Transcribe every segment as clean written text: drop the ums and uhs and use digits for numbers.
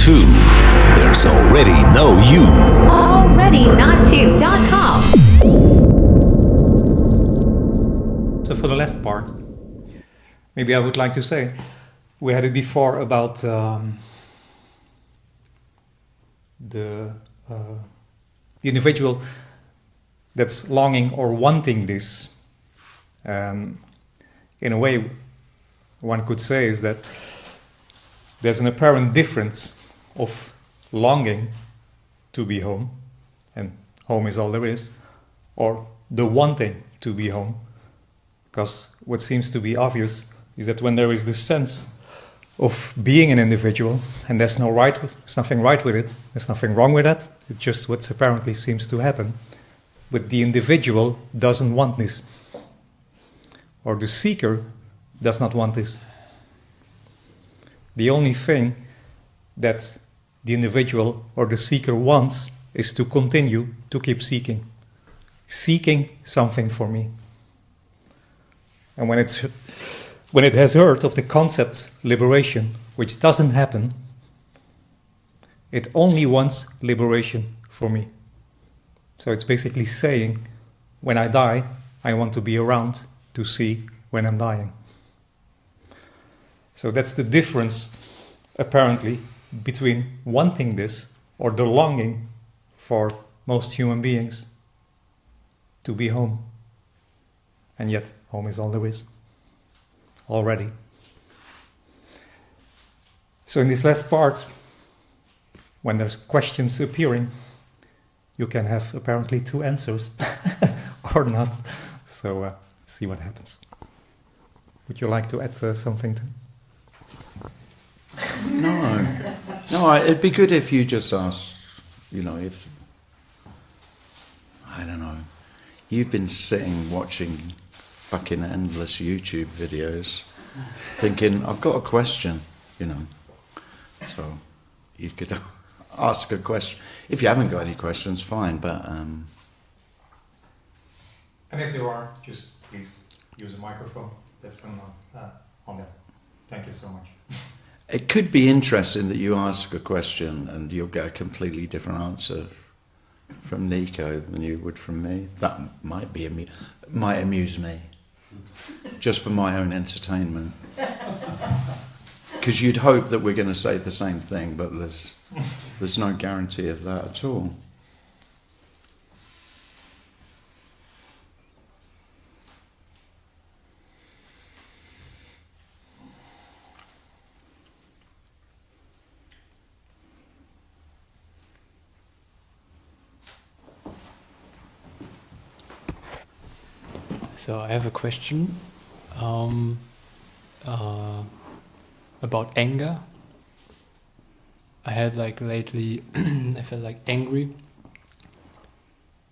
two, there's already no you. alreadynottwo.com. So for the last part, maybe I would like to say, we had it before about the individual that's longing or wanting this. And in a way, one could say is that there's an apparent difference of longing to be home, and home is all there is, or the wanting to be home. Because what seems to be obvious is that when there is this sense of being an individual, and there's nothing right with it, there's nothing wrong with that, it's just what apparently seems to happen. But the individual doesn't want this, or the seeker does not want this. The only thing that the individual or the seeker wants is to continue to keep seeking something for me. And when it has heard of the concept liberation, which doesn't happen, it only wants liberation for me. So it's basically saying, when I die, I want to be around to see when I'm dying. So that's the difference, apparently, between wanting this or the longing for most human beings to be home. And yet, home is all there is, already. So in this last part, when there's questions appearing, you can have apparently two answers, or not. So see what happens. Would you like to add something to? No, it'd be good if you just asked, if, I don't know, you've been sitting watching fucking endless YouTube videos thinking, I've got a question, so you could ask a question. If you haven't got any questions, fine, but... And if there are, just please use a microphone that's on there. Thank you so much. It could be interesting that you ask a question and you'll get a completely different answer from Nico than you would from me. That might amuse me, just for my own entertainment. Because you'd hope that we're going to say the same thing, but there's no guarantee of that at all. So I have a question about anger. I had lately, I felt angry,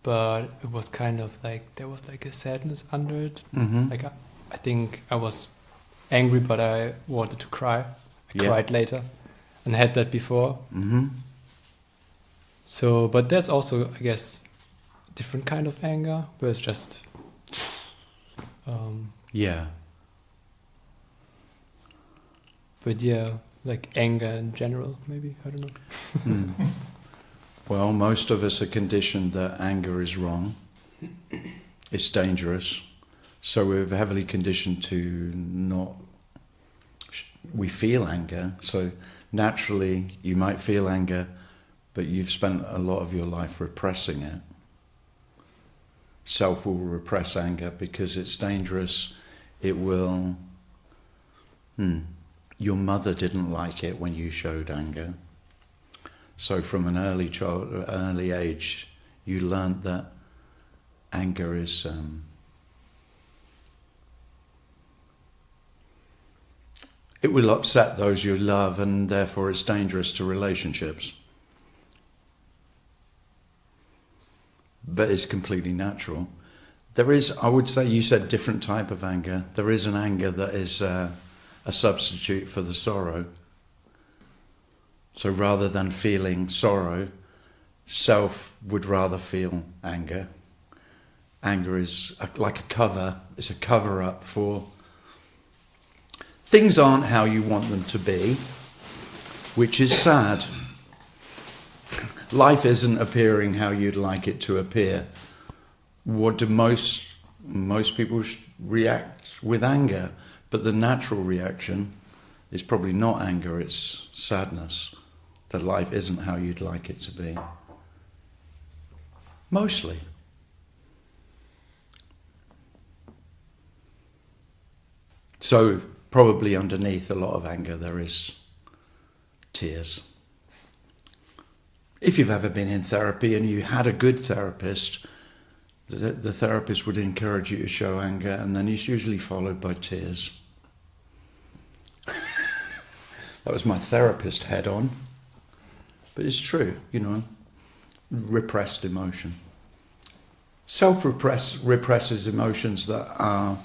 but it was kind of there was a sadness under it. Mm-hmm. I think I was angry, but I wanted to cry. I cried later, and I had that before. Mm-hmm. So, but there's also, I guess, different kind of anger, where it's just... yeah. But anger in general, maybe, I don't know. Well, most of us are conditioned that anger is wrong. It's dangerous. So we're heavily conditioned to we feel anger. So naturally, you might feel anger, but you've spent a lot of your life repressing it. Self will repress anger because it's dangerous. It will... Your mother didn't like it when you showed anger. So from an early age, you learnt that anger is... it will upset those you love, and therefore it's dangerous to relationships. But it's completely natural. There is, I would say, you said different type of anger. There is an anger that is a substitute for the sorrow. So rather than feeling sorrow, self would rather feel anger. Anger is like a cover. It's a cover-up for things aren't how you want them to be, which is sad. life isn't appearing how you'd like it to appear. What do most people react with anger? But the natural reaction is probably not anger, it's sadness. That life isn't how you'd like it to be. Mostly. So probably underneath a lot of anger there is tears. If you've ever been in therapy and you had a good therapist, the therapist would encourage you to show anger, and then it's usually followed by tears. That was my therapist head on. But it's true, repressed emotion. Represses emotions that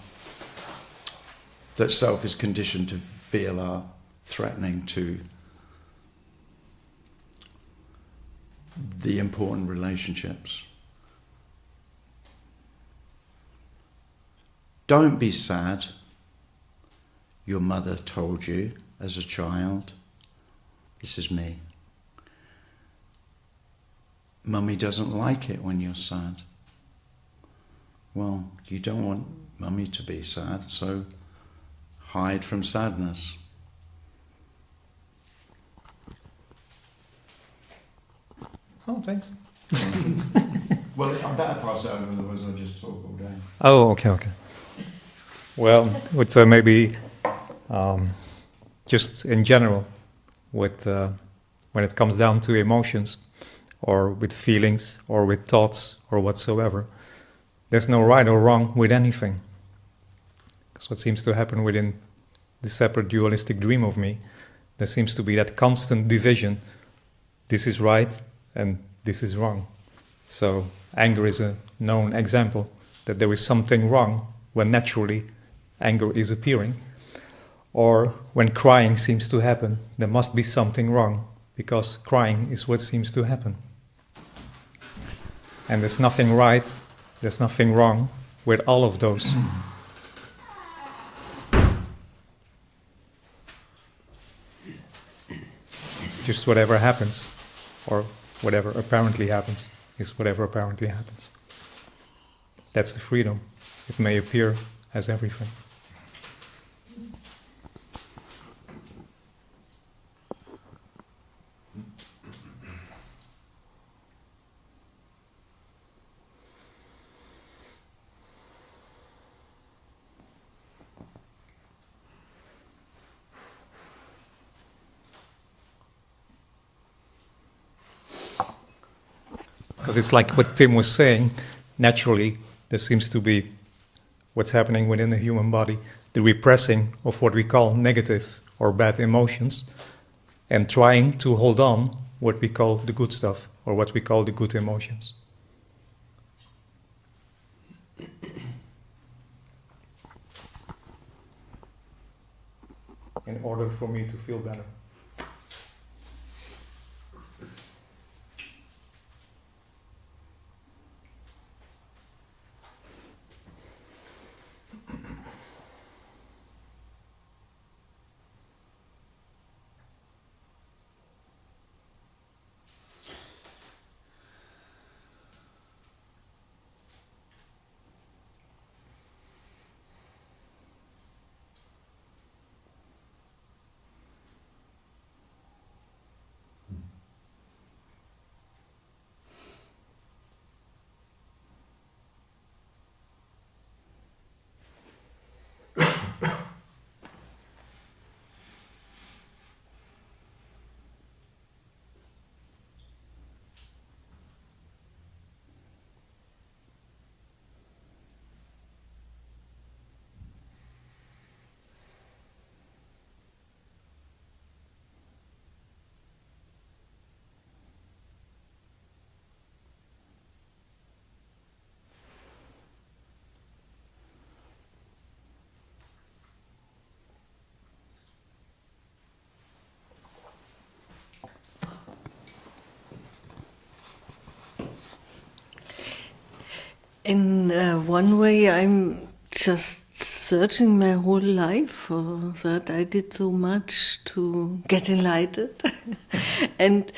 self is conditioned to feel are threatening to the important relationships. Don't be sad. Your mother told you as a child, this is me. Mummy doesn't like it when you're sad. Well, you don't want Mummy to be sad, so hide from sadness. Oh, thanks. Well, I better pass it over, otherwise I'll just talk all day. Oh, okay. Well, with maybe just in general, with when it comes down to emotions, or with feelings, or with thoughts, or whatsoever, there's no right or wrong with anything. Because what seems to happen within the separate dualistic dream of me, there seems to be that constant division. This is right and this is wrong. So anger is a known example that there is something wrong when naturally anger is appearing. Or when crying seems to happen, there must be something wrong, because crying is what seems to happen. And there's nothing right, there's nothing wrong with all of those. Just whatever happens, or whatever apparently happens, is whatever apparently happens. That's the freedom. It may appear as everything. Because it's like what Tim was saying, naturally there seems to be what's happening within the human body, the repressing of what we call negative or bad emotions, and trying to hold on what we call the good stuff, or what we call the good emotions. In order for me to feel better. In one way, I'm just searching my whole life for that. I did so much to get enlightened. And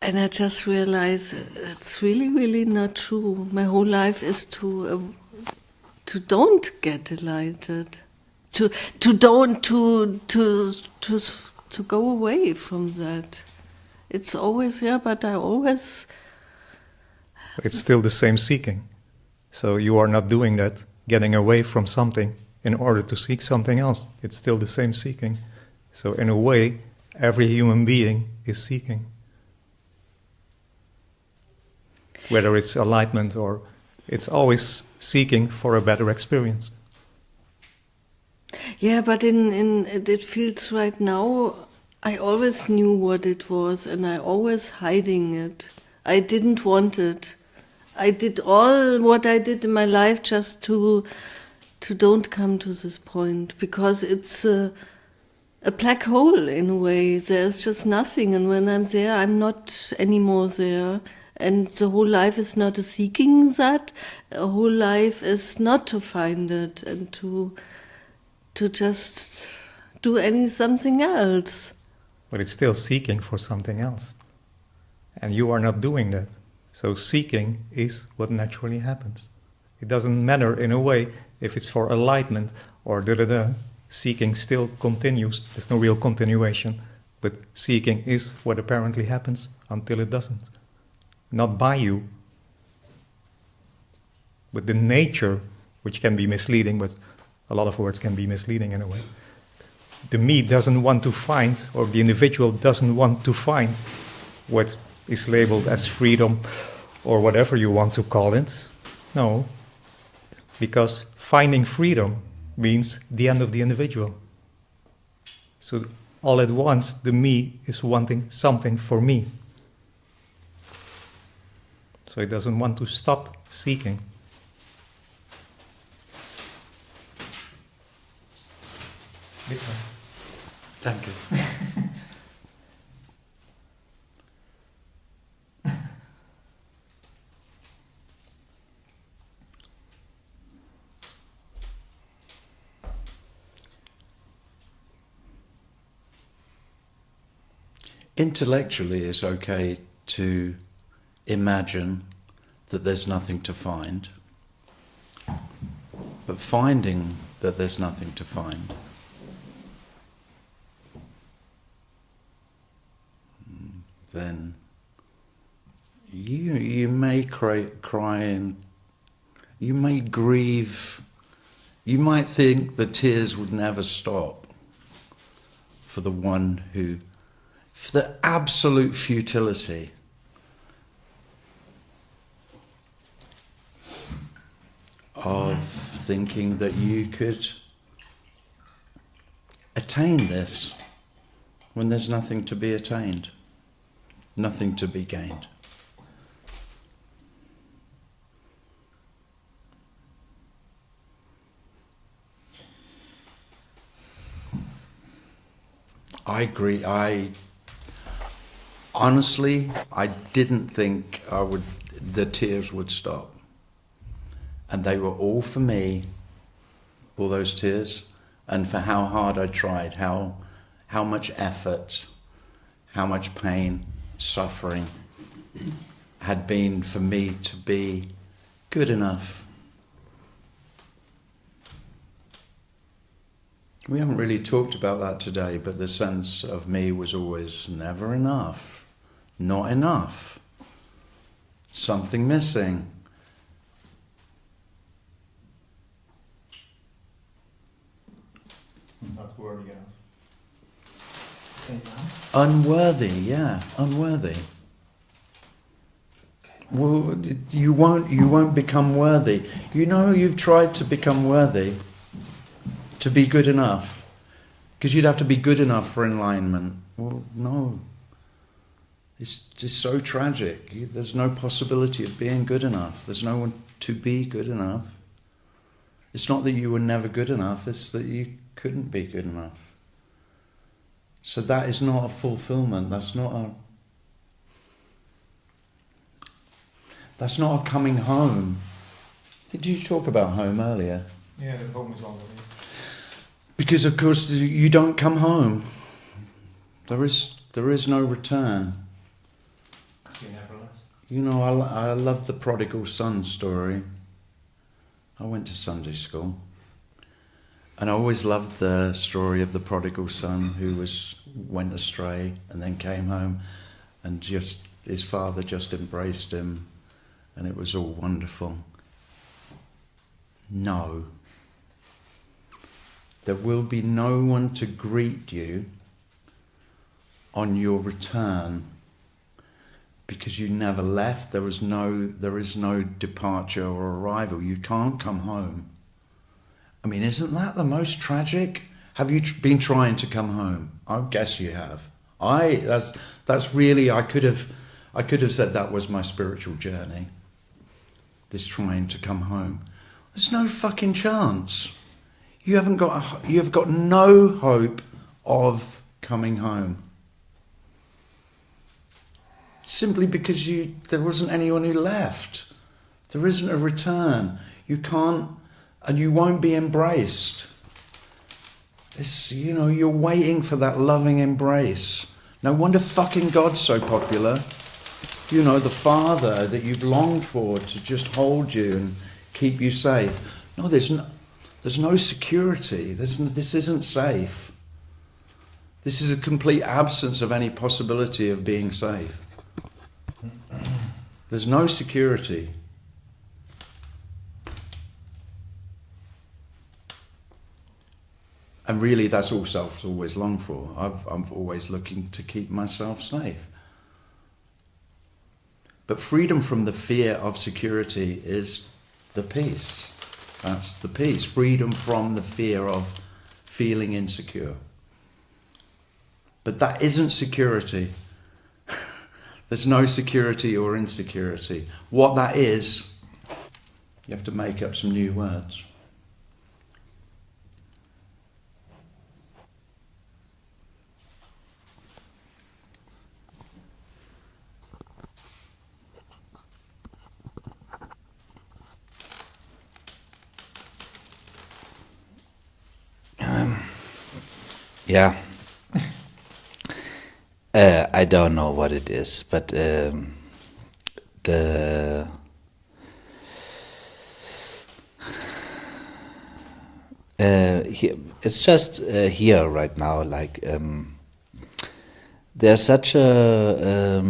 And I just realized it's really, really not true. My whole life is to don't get delighted, to go away from that. It's always there, but I always. It's still the same seeking. So you are not doing that, getting away from something in order to seek something else. It's still the same seeking. So in a way, every human being is seeking. Whether it's enlightenment or it's always seeking for a better experience. Yeah, but in it feels right now, I always knew what it was and I always hiding it. I didn't want it. I did all what I did in my life just to don't come to this point, because it's a black hole in a way. There's just nothing, and when I'm there, I'm not anymore there. And the whole life is not a seeking that. The whole life is not to find it and to just do something else. But it's still seeking for something else. And you are not doing that. So seeking is what naturally happens. It doesn't matter in a way if it's for enlightenment or da-da-da. Seeking still continues. There's no real continuation. But seeking is what apparently happens until it doesn't. Not by you, but the nature, which can be misleading, but a lot of words can be misleading in a way. The me doesn't want to find, or the individual doesn't want to find what is labeled as freedom, or whatever you want to call it. No, because finding freedom means the end of the individual. So all at once, the me is wanting something for me. So it doesn't want to stop seeking. Thank you. Intellectually, it's okay to imagine that there's nothing to find, but finding that there's nothing to find, then you may cry and you may grieve. You might think the tears would never stop for the one who, for the absolute futility of thinking that you could attain this when there's nothing to be attained, nothing to be gained. I agree. Honestly, I didn't think the tears would stop. And they were all for me, all those tears, and for how hard I tried, how much effort, how much pain, suffering had been for me to be good enough. We haven't really talked about that today, but the sense of me was always never enough, not enough, something missing. Not worthy enough. Unworthy, yeah, unworthy. Well, you won't become worthy. You know, you've tried to become worthy, to be good enough, because you'd have to be good enough for enlightenment. Well, no. It's just so tragic. There's no possibility of being good enough. There's no one to be good enough. It's not that you were never good enough, it's that you couldn't be good enough. So that is not a fulfillment. That's not a coming home. Did you talk about home earlier? Yeah, the home is always. Because of course you don't come home. There is no return. You never left. You know, I love the prodigal son story. I went to Sunday school. And I always loved the story of the prodigal son who went astray and then came home and just his father just embraced him and it was all wonderful. No. There will be no one to greet you on your return because you never left. There is no departure or arrival. You can't come home. I mean, isn't that the most tragic? Have you been trying to come home? I guess you have. That's really, I could have said that was my spiritual journey. This trying to come home. There's no fucking chance. You've got no hope of coming home. Simply because there wasn't anyone who left. There isn't a return. You can't, and you won't be embraced. You're waiting for that loving embrace. No wonder fucking God's so popular. The Father that you've longed for to just hold you and keep you safe. No, there's no security. This isn't safe. This is a complete absence of any possibility of being safe. There's no security. And really, that's all self's always longed for. I'm always looking to keep myself safe. But freedom from the fear of security is the peace. That's the peace. Freedom from the fear of feeling insecure. But that isn't security. There's no security or insecurity. What that is, you have to make up some new words. Yeah. I don't know what it is, but it's just here right now. Like there's such a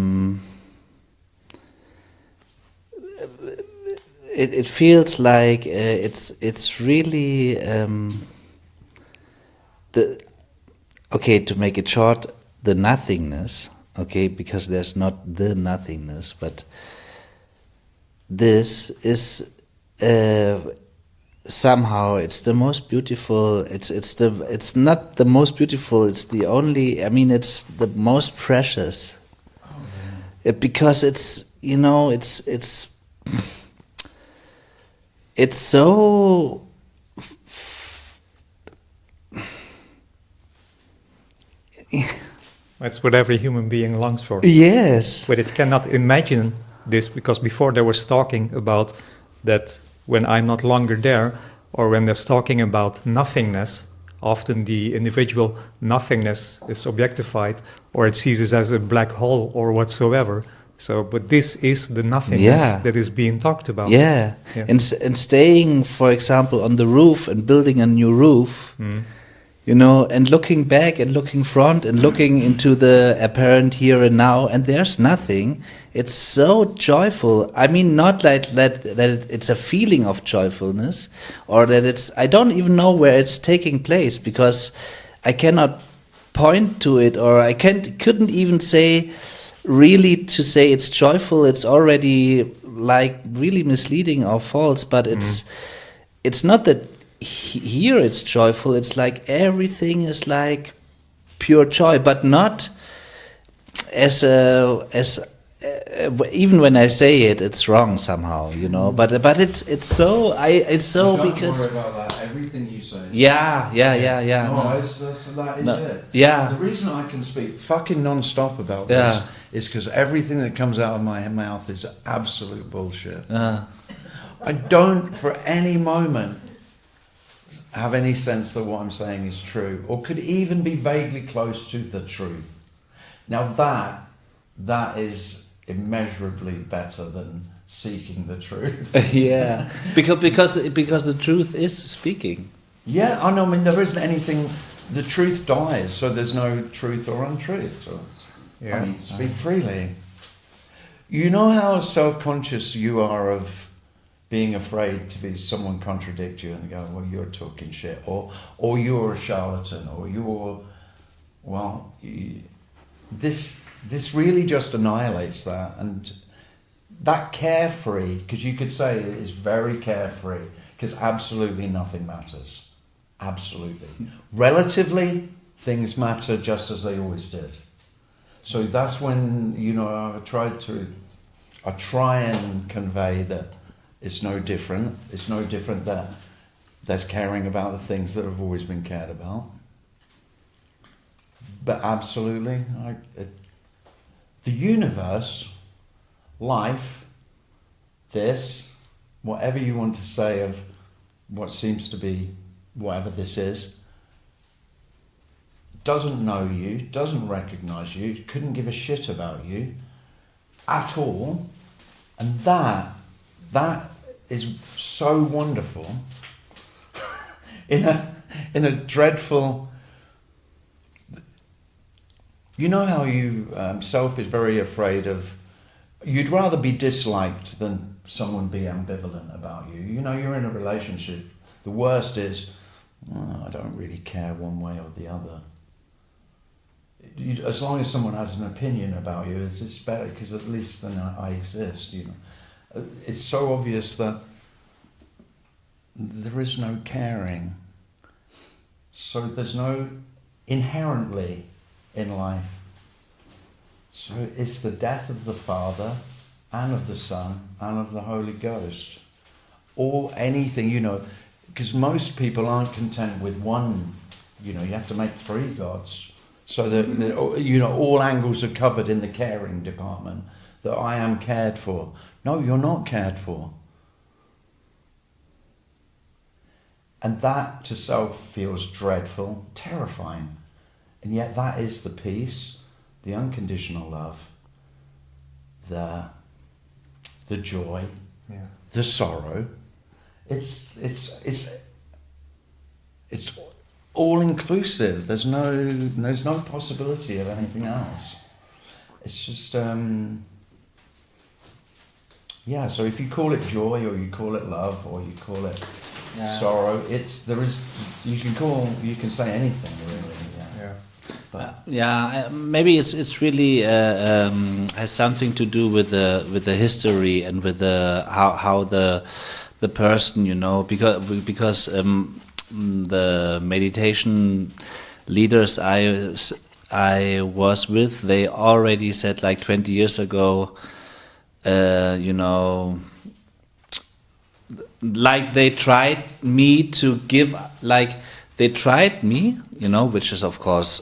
it feels like it's really to make it short, the nothingness, because there's not the nothingness, but this is somehow it's the most beautiful. It's not the most beautiful. It's the only. I mean, it's the most precious. Because it's it's so. That's what every human being longs for. Yes. But it cannot imagine this because before they was talking about that when I'm not longer there, or when they're talking about nothingness, often the individual nothingness is objectified or it sees as a black hole or whatsoever. So, but this is the nothingness that is being talked about. Yeah. And staying, for example, on the roof and building a new roof, and looking back and looking front and looking into the apparent here and now, and there's nothing. It's so joyful. I mean, not like that it's a feeling of joyfulness, or that I don't even know where it's taking place, because I cannot point to it, or I couldn't even say, really, to say it's joyful. It's already like really misleading or false, but it's not that here it's joyful. It's like everything is like pure joy, but not as even when I say it, it's wrong somehow, But it's so Don't because worry about that. Everything you say. Yeah. No, that is it. Yeah. The reason I can speak fucking non-stop about this is because everything that comes out of my mouth is absolute bullshit. I don't for any moment have any sense that what I'm saying is true, or could even be vaguely close to the truth. Now that is immeasurably better than seeking the truth. Yeah, because the truth is speaking. Yeah, I know. I mean, there isn't anything. The truth dies, so there's no truth or untruth. So, Yeah. I mean, speak freely. You know how self-conscious you are of being afraid to be someone contradict you and go, well, you're talking shit, or you're a charlatan, or you're, well, this really just annihilates that. And that carefree, because you could say it is very carefree, because absolutely nothing matters. Absolutely. Relatively, things matter just as they always did. So that's when, you know, I try and convey that it's no different. It's no different that there's caring about the things that have always been cared about. But absolutely, the universe, life, this, whatever you want to say of what seems to be whatever this is, doesn't know you, doesn't recognize you, couldn't give a shit about you at all. And that is so wonderful in a dreadful. You know how you self is very afraid of. You'd rather be disliked than someone be ambivalent about you. You know, you're in a relationship. The worst is, I don't really care one way or the other. As long as someone has an opinion about you, it's better, because at least then I exist. You know, it's so obvious that there is no caring. So there's no inherently in life. So it's the death of the Father and of the Son and of the Holy Ghost, or anything, you know, because most people aren't content with one. You know, you have to make three gods. So that, you know, all angles are covered in the caring department, that I am cared for. No, you're not cared for. And that to self feels dreadful, terrifying. And yet that is the peace, the unconditional love, the joy, the sorrow. It's all inclusive. There's no possibility of anything else. It's just so if you call it joy, or you call it love, or you call it sorrow, you can say anything really. But maybe it's really has something to do with the history and with how the person, you know, because the meditation leaders I was with, they already said like 20 years ago, you know, like they tried me to give, like they tried me, you know, which is of course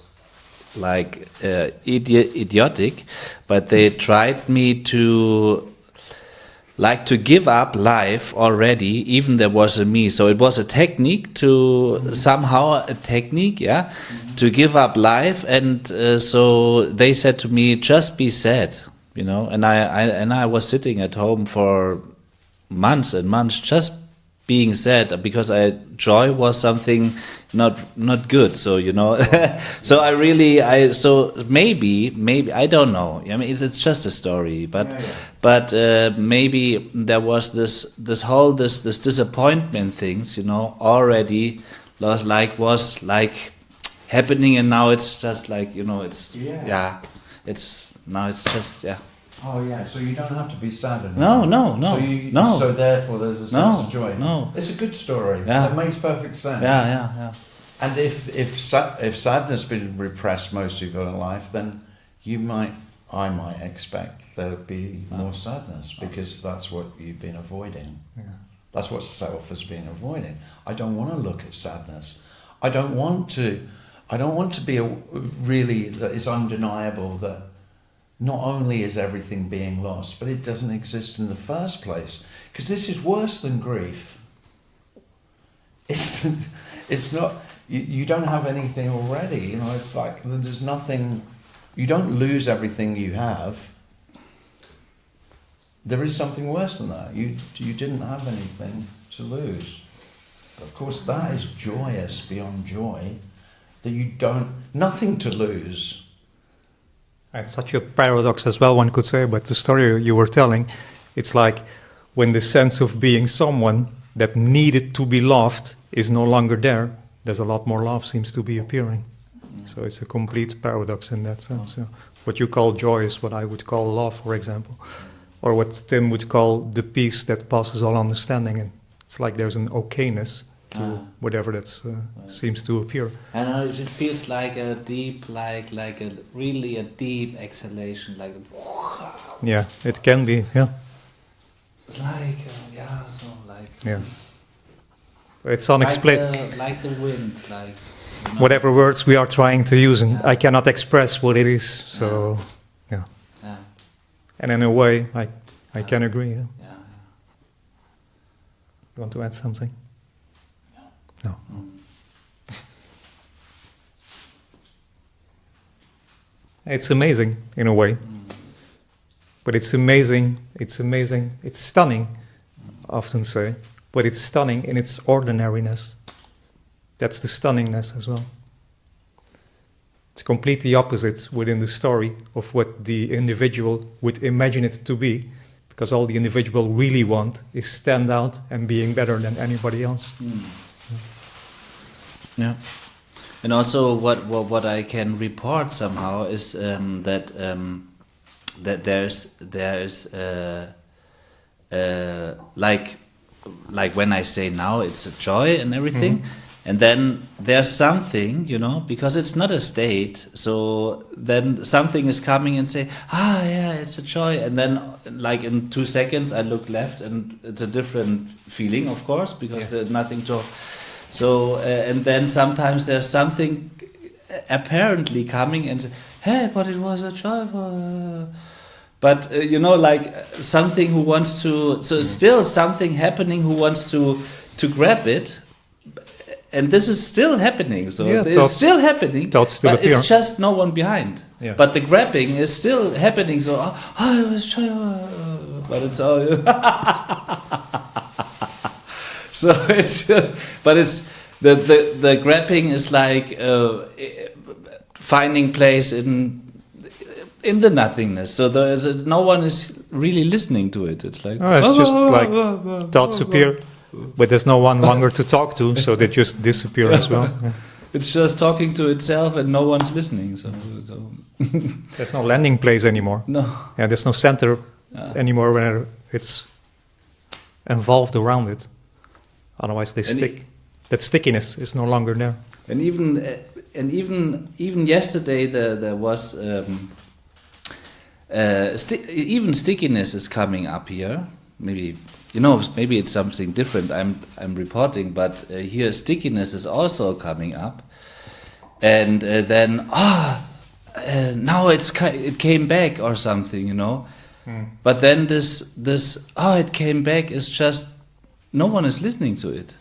like idiotic, but they tried me to give up life already, even there was a me. So it was a technique to to give up life. And so they said to me, just be sad, you know. And I was sitting at home for months and months just being sad, because joy was something not good. So, you know, so maybe I don't know. I mean, it's just a story, but maybe there was this disappointment things, you know, already was like happening, and now it's just like, you know, it's just. Oh yeah, so you don't have to be sad anymore. No. So therefore there's a sense of joy. No. It's a good story. Yeah. It makes perfect sense. Yeah. And if sadness has been repressed most of your life, then I might expect there would be more sadness, because that's what you've been avoiding. Yeah. That's what self has been avoiding. I don't want to look at sadness. I don't want to be that it's undeniable that not only is everything being lost, but it doesn't exist in the first place. Because this is worse than grief. It's not. You don't have anything already. You know, it's like there's nothing. You don't lose everything you have. there is something worse than that. You didn't have anything to lose. Of course, that is joyous beyond joy, that you don't, nothing to lose. It's such a paradox as well, one could say, but the story you were telling, it's like when the sense of being someone that needed to be loved is no longer there, there's a lot more love seems to be appearing. So it's a complete paradox in that sense. Yeah. What you call joy is what I would call love, for example, or what Tim would call the peace that passes all understanding. And it's like there's an okayness to whatever that seems to appear. And it feels like a deep, like a really a deep exhalation, like. Yeah, it can be. Yeah. It's like so like. Yeah. It's unexplained. Like the wind, like. You know. Whatever words we are trying to use, and I cannot express what it is. So, yeah. And in a way, I can agree. Yeah. You want to add something? No. It's amazing in a way, but it's amazing. It's stunning. I often say, but it's stunning in its ordinariness. That's the stunningness as well. It's completely opposite within the story of what the individual would imagine it to be, because all the individual really want is stand out and being better than anybody else. Yeah. And also what I can report somehow is that there's like when I say now it's a joy and everything, and then there's something, because it's not a state, so then something is coming and say, it's a joy, and then like in 2 seconds I look left and it's a different feeling, of course, because there's nothing to. So and then sometimes there's something apparently coming and say, hey, but it was a joy for. But like something who wants to. So still something happening who wants to grab it, and this is still happening. So it's still happening. But it's just no one behind. Yeah. But the grabbing is still happening. So it was joy, but it's all. So but it's the grabbing is like finding place in the nothingness. So no one is really listening to it. It's like it's just like thoughts appear, but there's no one longer to talk to, so they just disappear as well. Yeah. It's just talking to itself, and no one's listening. So there's no landing place anymore. No. Yeah, there's no center anymore where it's involved around it. Otherwise, they stick. That stickiness is no longer there. And even yesterday, there was even stickiness is coming up here. Maybe it's something different. I'm reporting, but here stickiness is also coming up, and then now it came back or something, But then this it came back is just. No one is listening to it,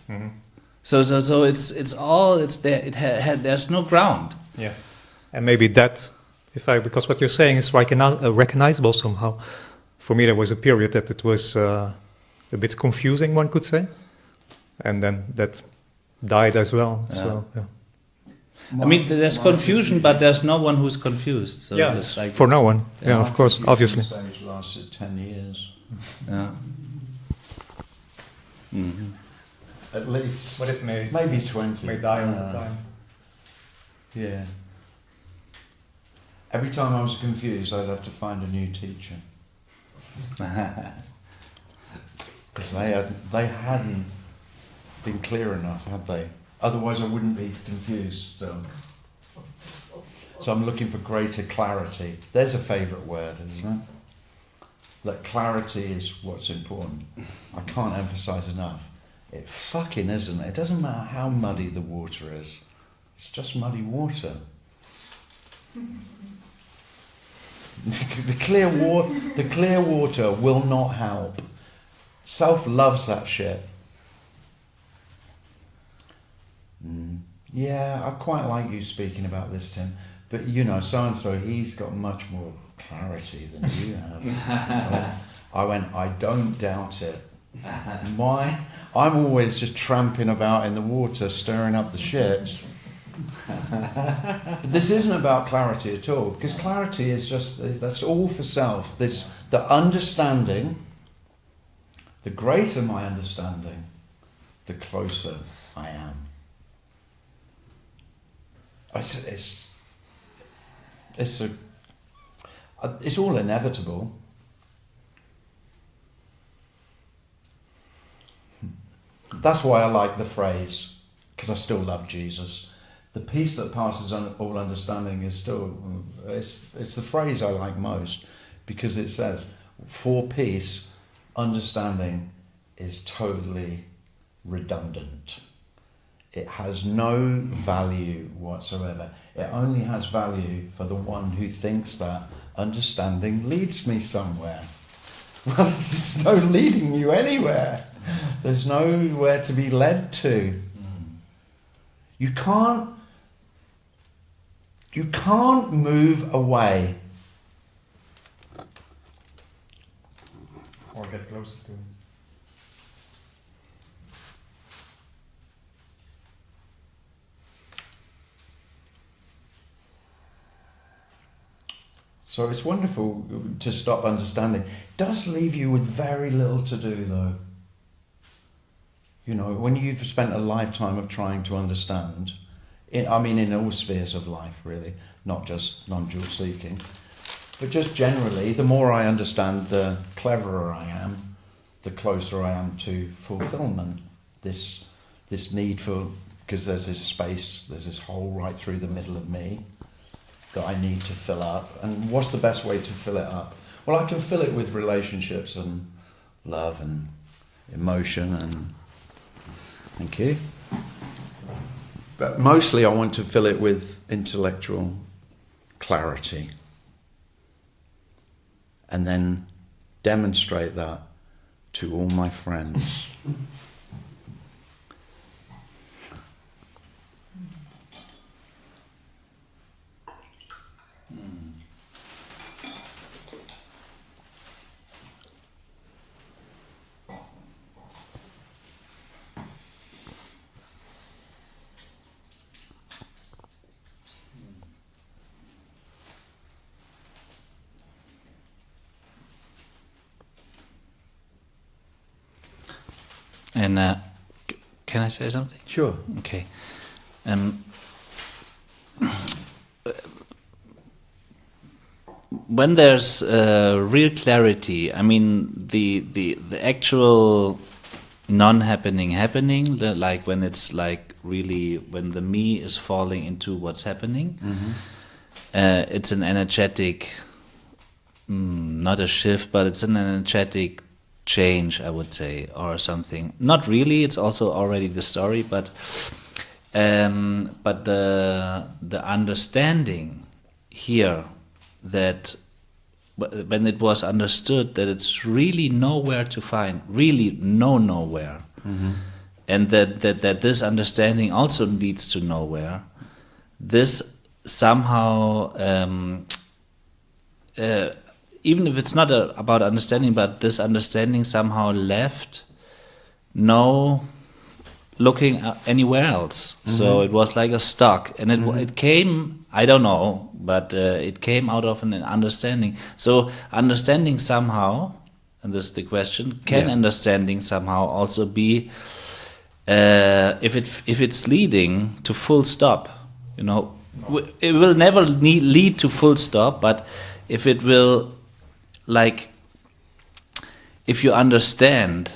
so it's there. There's no ground. Yeah, and maybe that, because what you're saying is recognizable somehow. For me, there was a period that it was a bit confusing, one could say, and then that died as well. Yeah. So I mean, there's confusion, but there's no one who's confused. So it's like for no one. Yeah, of course, obviously. Stage lasted 10 years. Yeah. Mm-hmm. At least, but it maybe 20. May die over time. Yeah. Every time I was confused, I'd have to find a new teacher. Because they hadn't been clear enough, had they? Otherwise, I wouldn't be confused. So I'm looking for greater clarity. There's a favourite word, isn't it? That clarity is what's important. I can't emphasise enough. It fucking isn't. It doesn't matter how muddy the water is. It's just muddy water. The clear water will not help. Self loves that shit. Yeah, I quite like you speaking about this, Tim. But so and so, he's got much more clarity than you have. I went, I don't doubt it. Why? I'm always just tramping about in the water, stirring up the shit. But this isn't about clarity at all, because clarity is just, that's all for self. The understanding, the greater my understanding, the closer I am. It's all inevitable. That's why I like the phrase, because I still love Jesus. The peace that passes all understanding is still, it's the phrase I like most, because it says, for peace, understanding is totally redundant. It has no value whatsoever. It only has value for the one who thinks that understanding leads me somewhere. Well, there's no leading you anywhere. There's nowhere to be led to. You can't move away. Or get closer to him. So it's wonderful to stop understanding. It does leave you with very little to do, though. You know, when you've spent a lifetime of trying to understand, in all spheres of life, really, not just non-dual seeking, but just generally, the more I understand, the cleverer I am, the closer I am to fulfillment. This need for, because there's this space, there's this hole right through the middle of me that I need to fill up. And what's the best way to fill it up? Well, I can fill it with relationships and love and emotion and thank you. But mostly I want to fill it with intellectual clarity. And then demonstrate that to all my friends. And can I say something? Sure. Okay. When there's real clarity, I mean the actual non-happening happening, like when it's like really when the me is falling into what's happening, it's an energetic, not a shift, but it's an energetic change, I would say, or something. Not really. It's also already the story, but the understanding here that when it was understood that it's really nowhere to find, really nowhere, and that this understanding also leads to nowhere. This somehow. Even if it's not about understanding, but this understanding somehow left no looking anywhere else. So it was like a stock, and it came, I don't know, but it came out of an understanding. So understanding somehow, and this is the question, can understanding somehow also be, if it's leading to full stop, you know, it will never lead to full stop, but if it will, like, if you understand,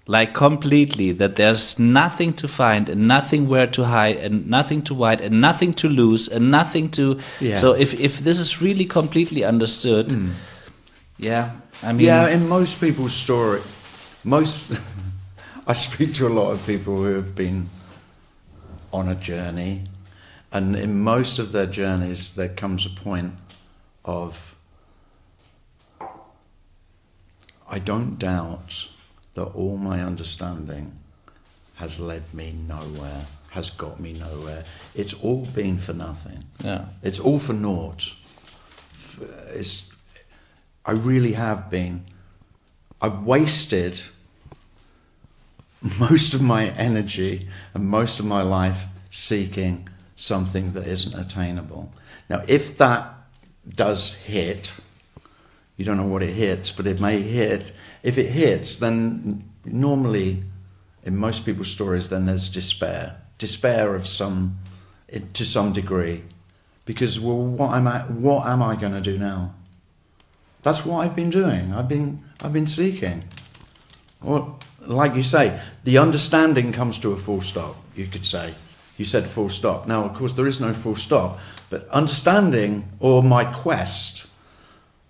like, completely that there's nothing to find and nothing where to hide and nothing to hide and nothing to lose and nothing to... Yeah. So if this is really completely understood, I mean... Yeah, in most people's story, I speak to a lot of people who have been on a journey, and in most of their journeys there comes a point of, I don't doubt that all my understanding has led me nowhere, has got me nowhere. It's all been for nothing. Yeah. It's all for naught. I really have been I wasted most of my energy and most of my life seeking something that isn't attainable. Now, if that does hit, you don't know what it hits, but it may hit. If it hits, then normally, in most people's stories, then there's despair to some degree, because well, what am I going to do now? That's what I've been doing. I've been seeking. Well, like you say, the understanding comes to a full stop. You could say, you said full stop. Now, of course, there is no full stop, but understanding, or my quest,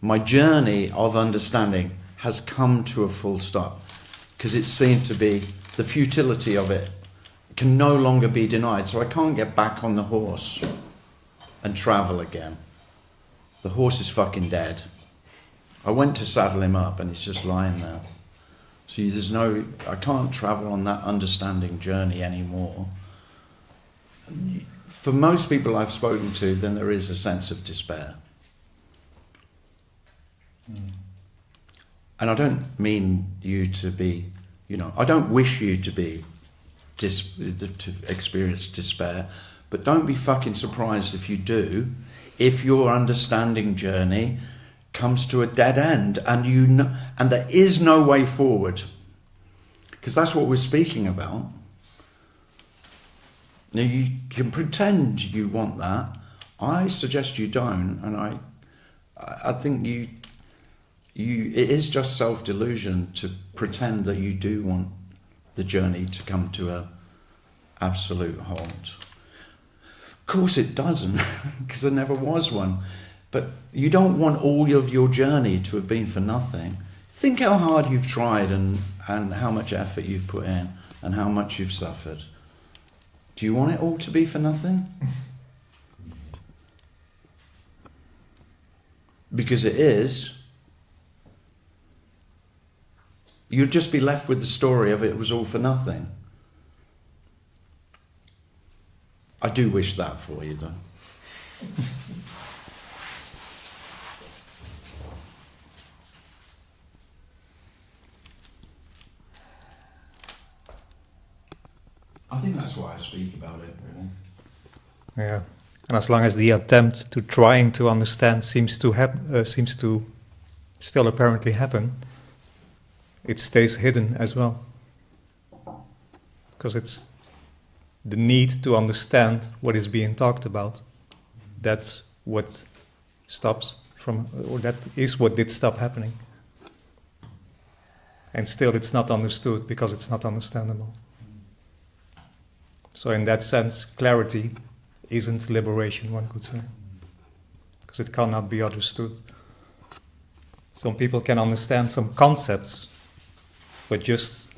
my journey of understanding, has come to a full stop, because it seemed to be the futility of it can no longer be denied. So I can't get back on the horse and travel again. The horse is fucking dead. I went to saddle him up and he's just lying there. So I can't travel on that understanding journey anymore. For most people I've spoken to, then there is a sense of despair. And I don't mean you to be, I don't wish you to be to experience despair, but don't be fucking surprised if you do, if your understanding journey comes to a dead end and and there is no way forward, because that's what we're speaking about. Now, you can pretend you want that. I suggest you don't, and I think it is just self-delusion to pretend that you do want the journey to come to a absolute halt. Of course it doesn't, because there never was one. But you don't want all of your journey to have been for nothing. Think how hard you've tried and how much effort you've put in and how much you've suffered. Do you want it all to be for nothing? Because it is. You'd just be left with the story of it was all for nothing. I do wish that for you, though. I think that's why I speak about it, really. Yeah, and as long as the attempt to trying to understand seems to still apparently happen, it stays hidden as well, because it's the need to understand what is being talked about. That's what stops from, or that is what did stop happening. And still it's not understood because it's not understandable. So in that sense, clarity isn't liberation, one could say, because it cannot be understood. Some people can understand some concepts, but just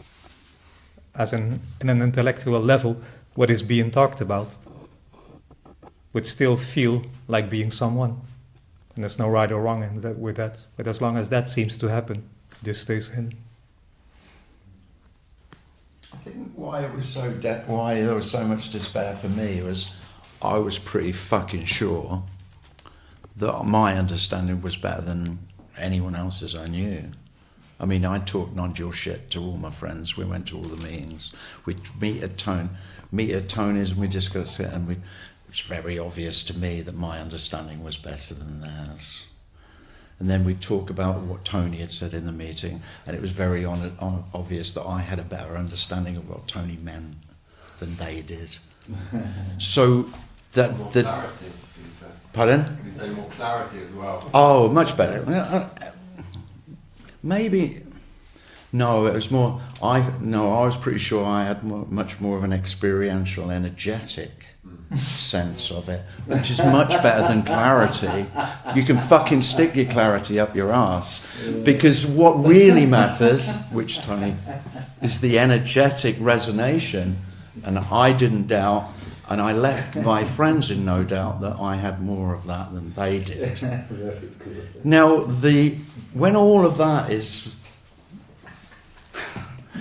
as in an intellectual level, what is being talked about would still feel like being someone. And there's no right or wrong with that. But as long as that seems to happen, this stays hidden. I think why there was so much despair for me was I was pretty fucking sure that my understanding was better than anyone else's I knew. I mean, I talked non-dual shit to all my friends. We went to all the meetings. We'd meet at Tony's and we discussed it, and it was very obvious to me that my understanding was better than theirs. And then we'd talk about what Tony had said in the meeting, and it was very obvious that I had a better understanding of what Tony meant than they did. So that... More clarity, you say. Pardon? You say more clarity as well. Oh, much better. Maybe... No, it was more... I was pretty sure I had much more of an experiential, energetic sense of it, which is much better than clarity. You can fucking stick your clarity up your ass, because what really matters, which Tony, is the energetic resonation, and I didn't doubt, and I left my friends in no doubt that I had more of that than they did. Now, when all of that is...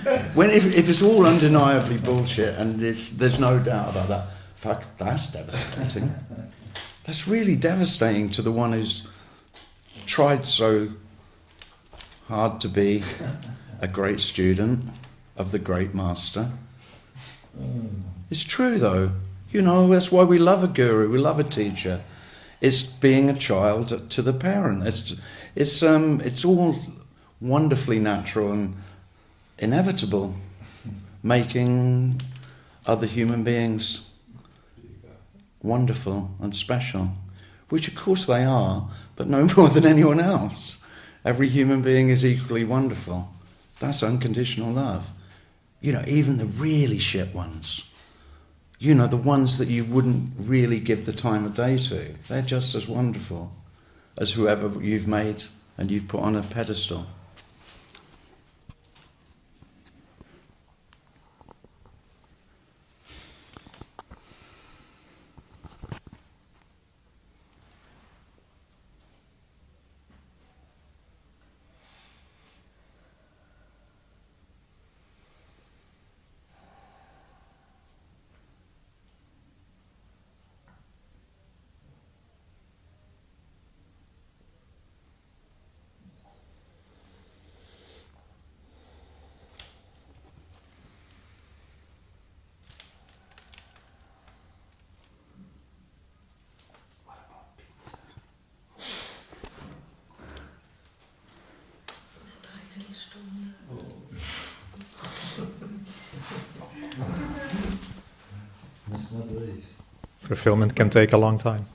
if it's all undeniably bullshit and there's no doubt about that, fuck, that's devastating. That's really devastating to the one who's tried so hard to be a great student of the great master. It's true though. You know, that's why we love a guru, we love a teacher. It's being a child to the parent. It's all wonderfully natural and inevitable, making other human beings wonderful and special, which of course they are, but no more than anyone else. Every human being is equally wonderful. That's unconditional love. You know, even the really shit ones. You know, the ones that you wouldn't really give the time of day to. They're just as wonderful as whoever you've made and you've put on a pedestal. Fulfillment can take a long time.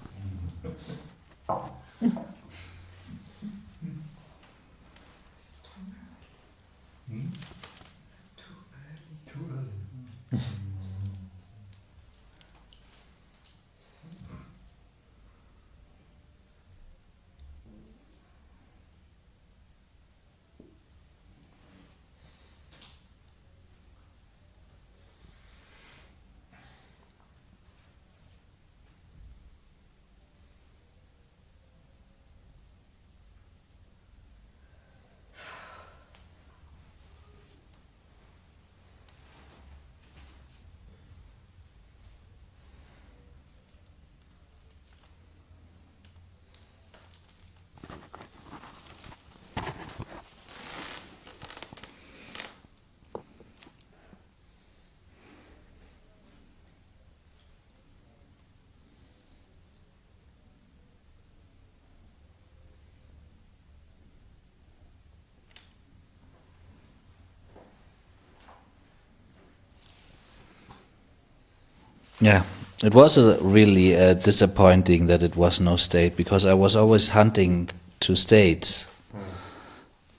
Yeah, it was really disappointing that it was no state, because I was always hunting to states.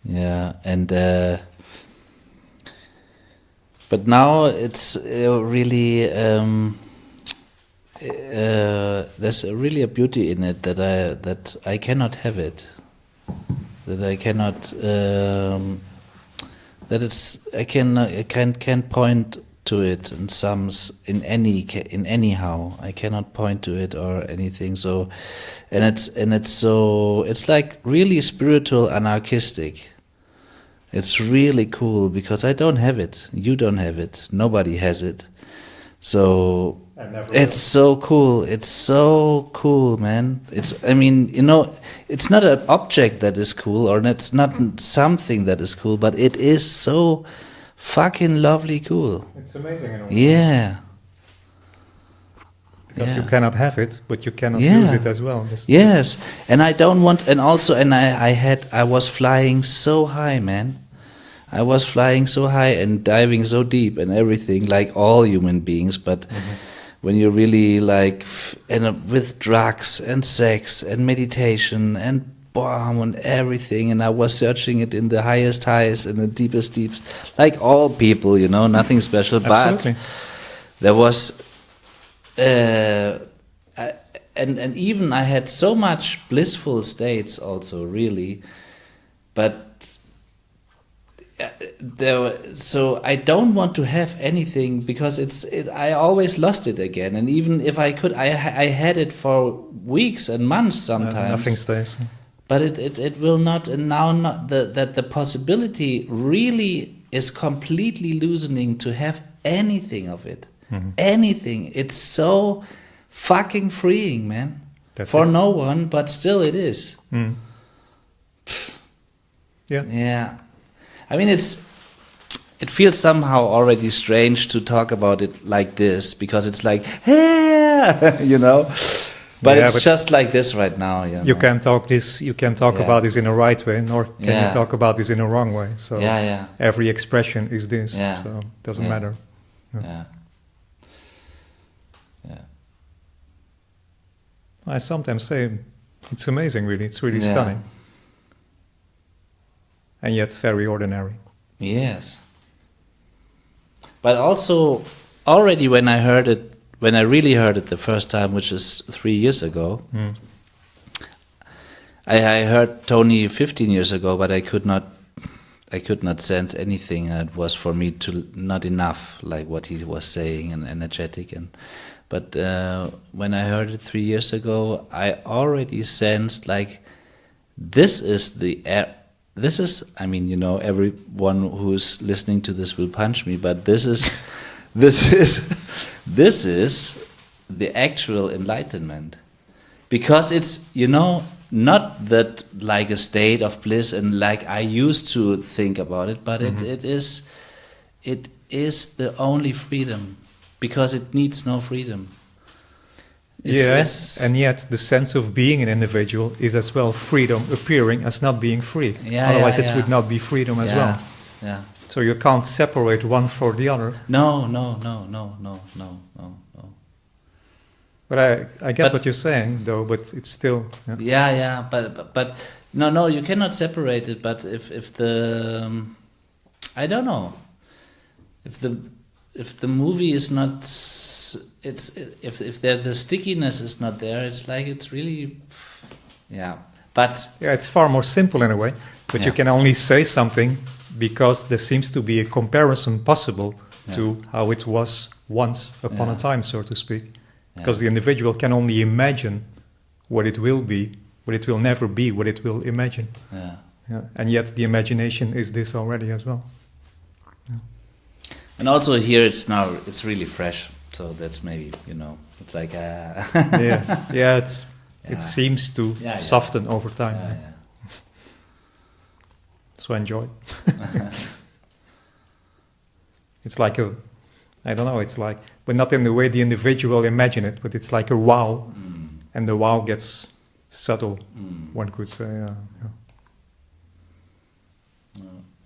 Yeah, and but now it's really there's really a beauty in it that I cannot have it, that I cannot that it's I can't point to it in anyhow. I cannot point to it or anything. So, and it's like really spiritual, anarchistic. It's really cool because I don't have it. You don't have it. Nobody has it. So it's so cool. It's so cool, man. I mean, you know, it's not an object that is cool, or it's not something that is cool, but it is so fucking lovely cool. It's amazing in a way. Yeah. Because you cannot have it, but you cannot use it as well. Yes, and I don't want, and also, and I was flying so high, man. I was flying so high and diving so deep and everything, like all human beings. But when you really like, and with drugs and sex and meditation and bomb and everything, and I was searching it in the highest highs and the deepest deeps, like all people, you know, nothing special. Absolutely. But there was, and even I had so much blissful states also, really, but so I don't want to have anything, because I always lost it again, and even if I could, I had it for weeks and months sometimes. Nothing stays. But it will not, and now not that the possibility really is completely loosening to have anything of it. Anything. It's so fucking freeing, man. That's for it. no one, but still it is. Yeah. Yeah. I mean, it feels somehow already strange to talk about it like this, because it's like, yeah, you know. But Yeah, it's but just like this right now. You can talk Yeah. about this in a right way, nor can Yeah. you talk about this in a wrong way. So Yeah. every expression is this. Yeah. So it doesn't Yeah. matter. Yeah. Yeah. I sometimes say it's amazing, really. It's really Yeah. stunning. And yet very ordinary. Yes. But also, already when I really heard it the first time, which is 3 years ago, I heard Tony 15 years ago, but I could not sense anything. It was for me not enough, like what he was saying and energetic. But when I heard it 3 years ago, I already sensed like this is I mean, you know, everyone who's listening to this will punch me, but this is the actual enlightenment. Because it's, you know, not that like a state of bliss and like I used to think about it, but it is the only freedom, because it needs no freedom. Yes, and yet the sense of being an individual is as well freedom appearing as not being free. Yeah, Otherwise yeah. it would not be freedom as well. Yeah. So you can't separate one from the other. No. But I get what you're saying, though. But it's still. Yeah. But no, you cannot separate it. But if the I don't know, if the movie is not, if the stickiness is not there, it's like it's really, yeah. But yeah, it's far more simple in a way. But you can only say something because there seems to be a comparison possible to how it was once upon a time, so to speak. Because the individual can only imagine what it will be, but it will never be what it will imagine. Yeah. And yet the imagination is this already as well. Yeah. And also here it's really fresh, so that's maybe, you know, it's like it seems to soften over time. Yeah. So enjoy. It's like it's like, but not in the way the individual imagine it, but it's like a wow, and the wow gets subtle, one could say. Yeah.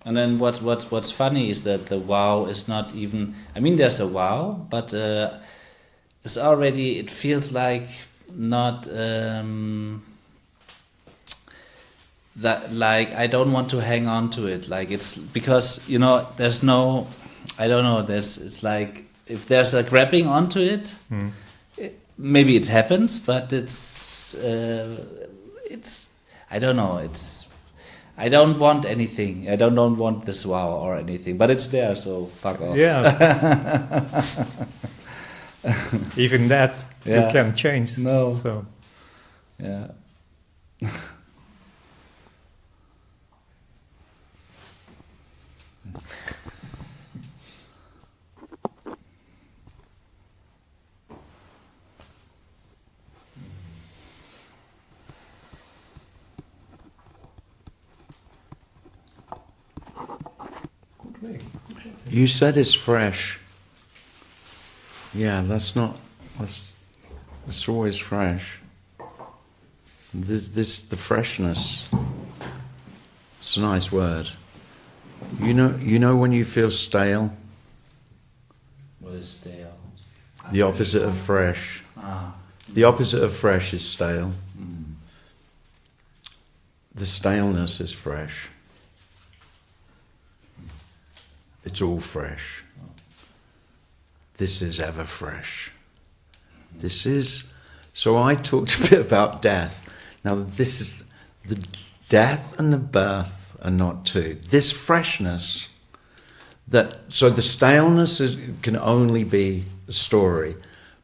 And then what's funny is that the wow is not even, I mean, there's a wow, but it's already, it feels like not that, like I don't want to hang on to it, like it's because, you know, there's no, I don't know, it's like if there's a grabbing onto it, maybe it happens, but it's I don't know, I don't want anything. I don't want this wow or anything, but it's there, so fuck off. Yeah. Even that you can change. No. So. Yeah. You said it's fresh. Yeah, that's always fresh. The freshness. It's a nice word. You know when you feel stale? What is stale? The opposite of fresh. The opposite of fresh is stale. The staleness is fresh. It's all fresh. This is ever fresh. This is... So I talked a bit about death. Now this is... The death and the birth are not two. This freshness... So the staleness can only be a story.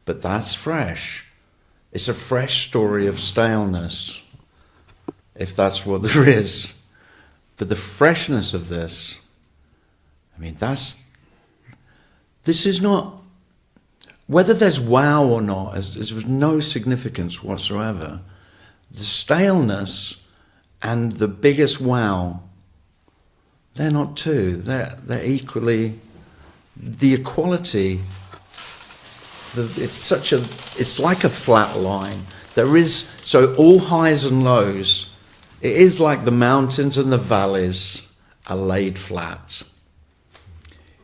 But that's fresh. It's a fresh story of staleness. If that's what there is. But the freshness of this... I mean, this is not, whether there's wow or not, there's no significance whatsoever. The staleness and the biggest wow they're not two. They're equally the equality. It's like a flat line. So all highs and lows. It is like the mountains and the valleys are laid flat.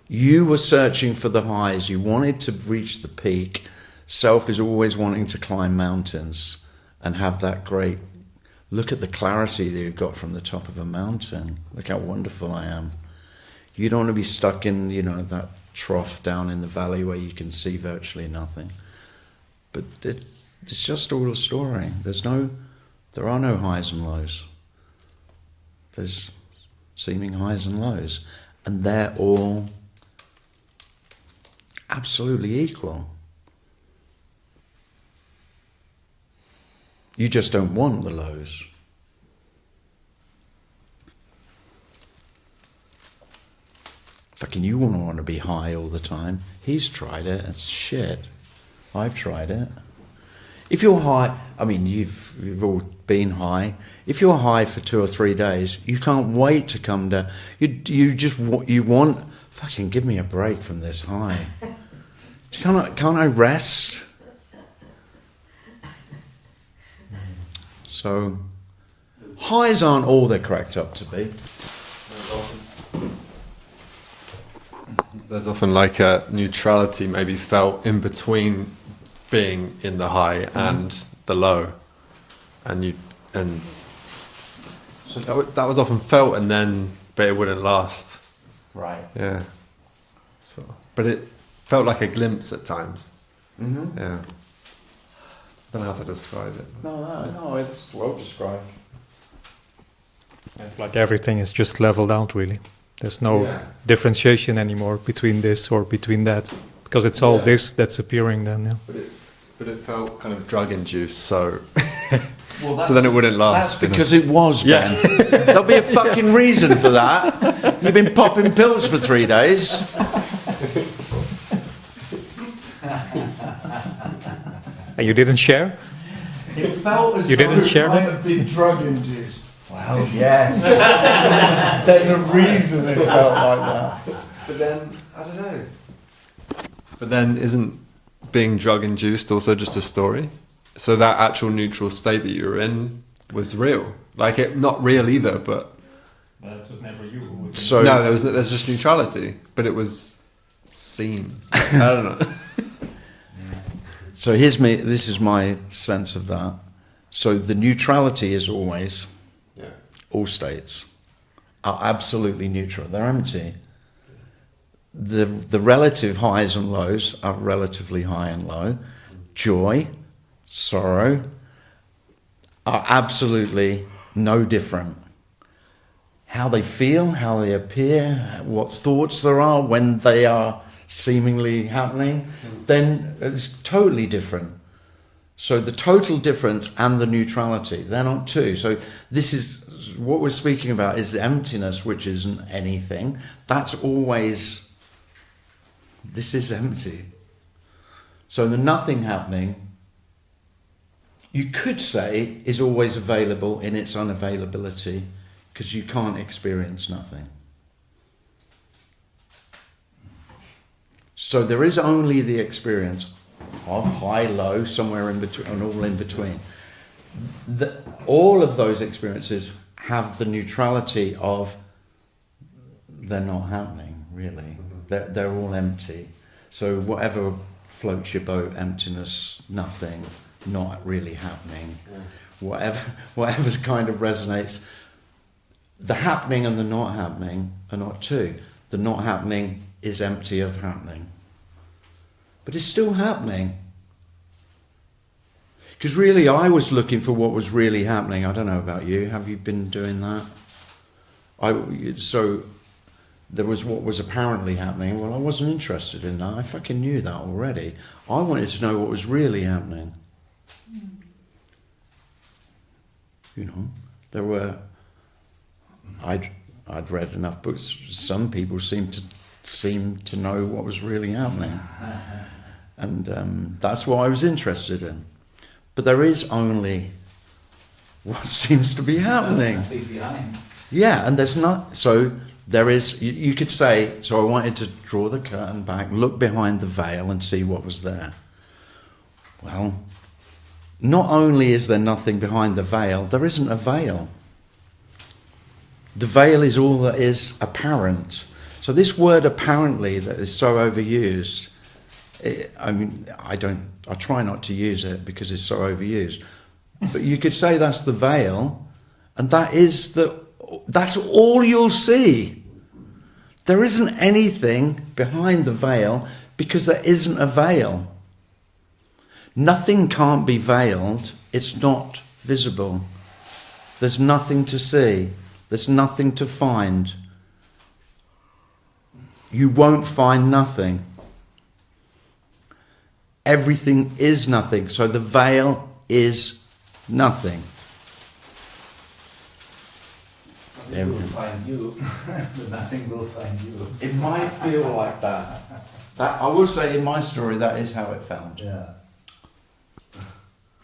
You were searching for the highs. You wanted to reach the peak. Self is always wanting to climb mountains and have that great. Look at the clarity that you've got from the top of a mountain. Look how wonderful I am. You don't want to be stuck in, that trough down in the valley where you can see virtually nothing. But it's just all a story. There are no highs and lows. There's seeming highs and lows. And they're all absolutely equal. You just don't want the lows. Fucking you wouldn't want to be high all the time. He's tried it. It's shit. I've tried it. If you're high, you've all been high. If you're high for 2 or 3 days, you can't wait to come down. You want, fucking give me a break from this high. Can't I rest? So, highs aren't all they're cracked up to be. There's often like a neutrality maybe felt in between being in the high and the low, and so that was often felt, but it wouldn't last. Right. Yeah. So, but it felt like a glimpse at times. Mm-hmm. Yeah. Don't know how to describe it. No, it's well described. It's like everything is just leveled out, really. There's no differentiation anymore between this or between that, because it's all this that's appearing then. Yeah. But it felt kind of drug induced, so so then it wouldn't last. That's because it was, Ben. There'll be a fucking reason for that. You've been popping pills for 3 days. And you didn't share? It felt as you though didn't share it might that? have been drug induced. Well, yes. There's a reason it felt like that. But then, I don't know. But then isn't being drug induced also just a story? So that actual neutral state that you were in was real. Like it, not real either, but... It was never you who was... So no, there's just neutrality, but it was seen. I don't know. So this is my sense of that. So the neutrality is always, all states are absolutely neutral. They're empty. The relative highs and lows are relatively high and low. Joy, sorrow are absolutely no different. How they feel, how they appear, what thoughts there are when they are seemingly happening, then it's totally different. So the total difference and the neutrality, they're not two. So this is what we're speaking about, is the emptiness, which isn't anything. That's always, this is empty. So the nothing happening, you could say, is always available in its unavailability, because you can't experience nothing. So there is only the experience of high, low, somewhere in between, and all in between. All of those experiences have the neutrality of they're not happening, really. They're all empty. So whatever floats your boat, emptiness, nothing, not really happening. Whatever kind of resonates. The happening and the not happening are not two. The not happening is empty of happening. But it's still happening. Because really, I was looking for what was really happening. I don't know about you. Have you been doing that? So there was what was apparently happening. Well, I wasn't interested in that. I fucking knew that already. I wanted to know what was really happening. You know, there were... I'd read enough books. Some people seemed to know what was really happening, and that's what I was interested in. But there is only what seems to be happening. Yeah, and there's not. So There is, you could say, so I wanted to draw the curtain back, look behind the veil and see what was there. Well, not only is there nothing behind the veil, there isn't a veil. The veil is all that is apparent. So this word apparently that is so overused, I try not to use it because it's so overused. But you could say that's the veil, and that's all you'll see. There isn't anything behind the veil because there isn't a veil. Nothing can't be veiled. It's not visible. There's nothing to see. There's nothing to find. You won't find nothing. Everything is nothing. So the veil is nothing. Nothing will find you. Nothing will find you. It might feel like that. I will say in my story that is how it felt. Yeah.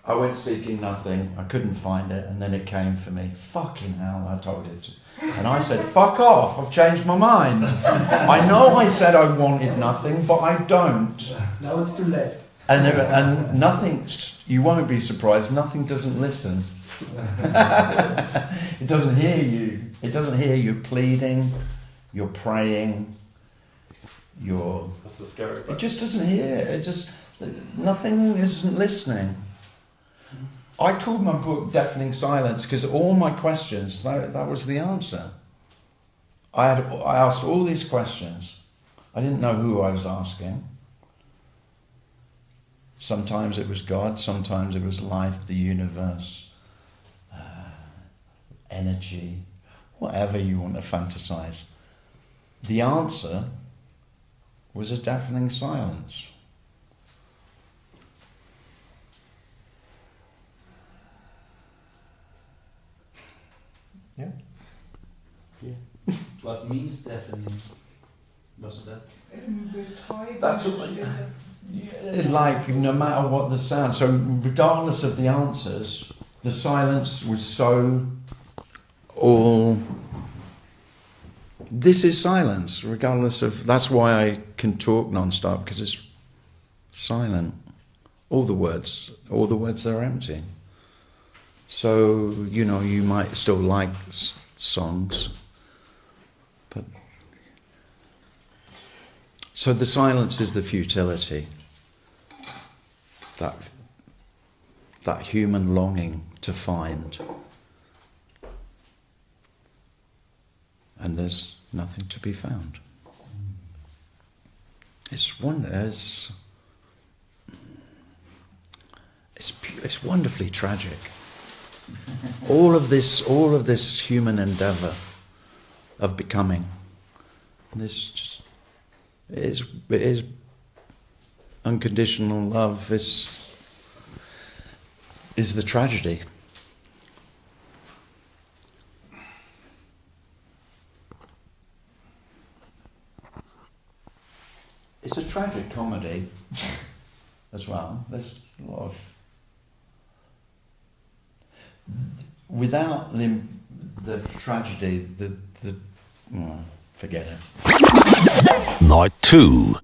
I went seeking nothing, I couldn't find it, and then it came for me. Fucking hell, I told it. And I said, fuck off, I've changed my mind. I know I said I wanted nothing, but I don't. Now it's too late. And nothing, you won't be surprised, nothing doesn't listen. It doesn't hear you. It doesn't hear you pleading, you're praying, That's the scary part. it just doesn't hear. Nothing isn't listening. I called my book Deafening Silence because all my questions, that was the answer. I asked all these questions. I didn't know who I was asking. Sometimes it was God, sometimes it was life, the universe, energy, whatever you want to fantasize. The answer was a deafening silence. What means deafening? What's that? That's like no matter what the sound. So regardless of the answers, the silence was so all. This is silence, regardless of. That's why I can talk non-stop, because it's silent. All the words are empty. So you might still like songs. So the silence is the futility, that human longing to find. And there's nothing to be found. It's wonderfully tragic. All of this human endeavour of becoming. And it is unconditional love is the tragedy. It's a tragic comedy as well. There's a lot of without the tragedy, forget it. NotTwo.